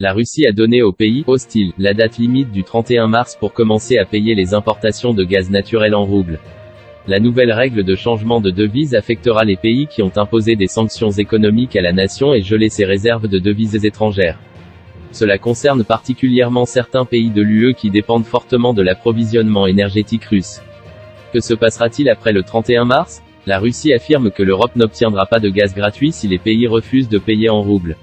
La Russie a donné aux pays hostiles la date limite du 31 mars pour commencer à payer les importations de gaz naturel en roubles. La nouvelle règle de changement de devise affectera les pays qui ont imposé des sanctions économiques à la nation et gelé ses réserves de devises étrangères. Cela concerne particulièrement certains pays de l'UE qui dépendent fortement de l'approvisionnement énergétique russe. Que se passera-t-il après le 31 mars? La Russie affirme que l'Europe n'obtiendra pas de gaz gratuit si les pays refusent de payer en roubles.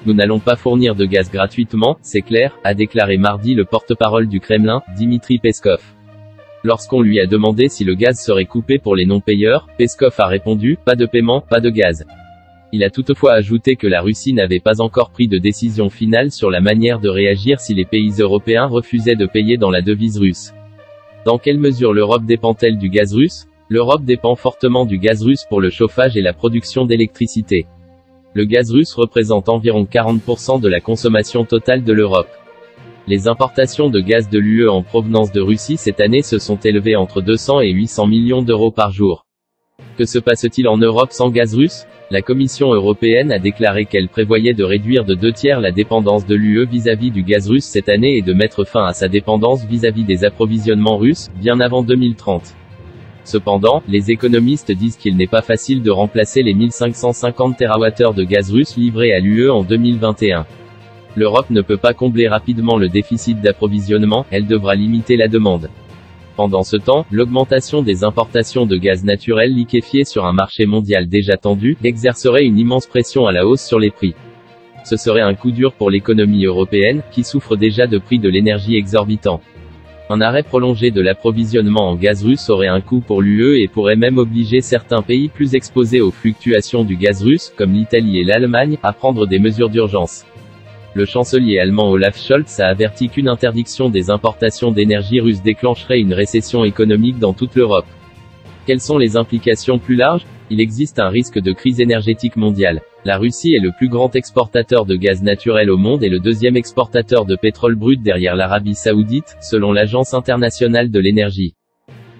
Nous n'allons pas fournir de gaz gratuitement, c'est clair, a déclaré mardi le porte-parole du Kremlin, Dmitry Peskov. Lorsqu'on lui a demandé si le gaz serait coupé pour les non-payeurs, Peskov a répondu, pas de paiement, pas de gaz. Il a toutefois ajouté que la Russie n'avait pas encore pris de décision finale sur la manière de réagir si les pays européens refusaient de payer dans la devise russe. Dans quelle mesure l'Europe dépend-elle du gaz russe? L'Europe dépend fortement du gaz russe pour le chauffage et la production d'électricité. Le gaz russe représente environ 40% de la consommation totale de l'Europe. Les importations de gaz de l'UE en provenance de Russie cette année se sont élevées entre 200 et 800 millions d'euros par jour. Que se passe-t-il en Europe sans gaz russe? La Commission européenne a déclaré qu'elle prévoyait de réduire de 2/3 la dépendance de l'UE vis-à-vis du gaz russe cette année et de mettre fin à sa dépendance vis-à-vis des approvisionnements russes, bien avant 2030. Cependant, les économistes disent qu'il n'est pas facile de remplacer les 1550 TWh de gaz russe livrés à l'UE en 2021. L'Europe ne peut pas combler rapidement le déficit d'approvisionnement, elle devra limiter la demande. Pendant ce temps, l'augmentation des importations de gaz naturel liquéfié sur un marché mondial déjà tendu, exercerait une immense pression à la hausse sur les prix. Ce serait un coup dur pour l'économie européenne, qui souffre déjà de prix de l'énergie exorbitants. Un arrêt prolongé de l'approvisionnement en gaz russe aurait un coût pour l'UE et pourrait même obliger certains pays plus exposés aux fluctuations du gaz russe, comme l'Italie et l'Allemagne, à prendre des mesures d'urgence. Le chancelier allemand Olaf Scholz a averti qu'une interdiction des importations d'énergie russe déclencherait une récession économique dans toute l'Europe. Quelles sont les implications plus larges? Il existe un risque de crise énergétique mondiale. La Russie est le plus grand exportateur de gaz naturel au monde et le deuxième exportateur de pétrole brut derrière l'Arabie Saoudite, selon l'Agence internationale de l'énergie.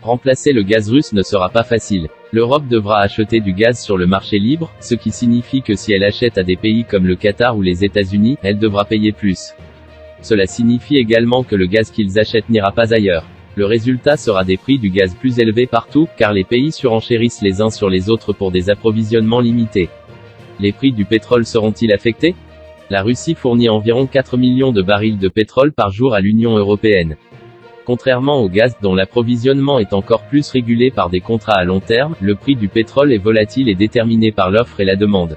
Remplacer le gaz russe ne sera pas facile. L'Europe devra acheter du gaz sur le marché libre, ce qui signifie que si elle achète à des pays comme le Qatar ou les États-Unis, elle devra payer plus. Cela signifie également que le gaz qu'ils achètent n'ira pas ailleurs. Le résultat sera des prix du gaz plus élevés partout, car les pays surenchérissent les uns sur les autres pour des approvisionnements limités. Les prix du pétrole seront-ils affectés? La Russie fournit environ 4 millions de barils de pétrole par jour à l'Union européenne. Contrairement au gaz, dont l'approvisionnement est encore plus régulé par des contrats à long terme, le prix du pétrole est volatile et déterminé par l'offre et la demande.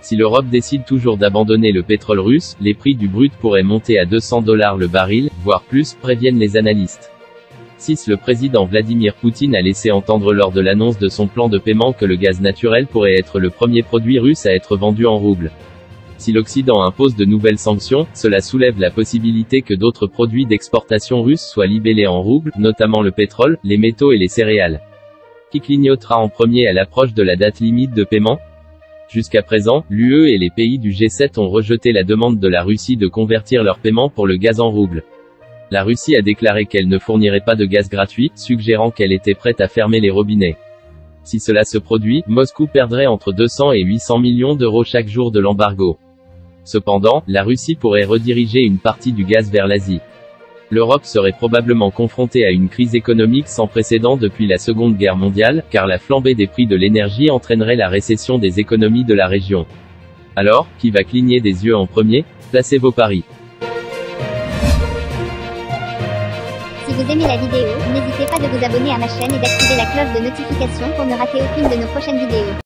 Si l'Europe décide toujours d'abandonner le pétrole russe, les prix du brut pourraient monter à $200 le baril, voire plus, préviennent les analystes. 6. Le président Vladimir Poutine a laissé entendre lors de l'annonce de son plan de paiement que le gaz naturel pourrait être le premier produit russe à être vendu en roubles. Si l'Occident impose de nouvelles sanctions, cela soulève la possibilité que d'autres produits d'exportation russes soient libellés en roubles, notamment le pétrole, les métaux et les céréales. Qui clignotera en premier à l'approche de la date limite de paiement? Jusqu'à présent, l'UE et les pays du G7 ont rejeté la demande de la Russie de convertir leur paiement pour le gaz en roubles. La Russie a déclaré qu'elle ne fournirait pas de gaz gratuit, suggérant qu'elle était prête à fermer les robinets. Si cela se produit, Moscou perdrait entre 200 et 800 millions d'euros chaque jour de l'embargo. Cependant, la Russie pourrait rediriger une partie du gaz vers l'Asie. L'Europe serait probablement confrontée à une crise économique sans précédent depuis la Seconde Guerre mondiale, car la flambée des prix de l'énergie entraînerait la récession des économies de la région. Alors, qui va cligner des yeux en premier? Placez vos paris. Si vous aimez la vidéo, n'hésitez pas de vous abonner à ma chaîne et d'activer la cloche de notification pour ne rater aucune de nos prochaines vidéos.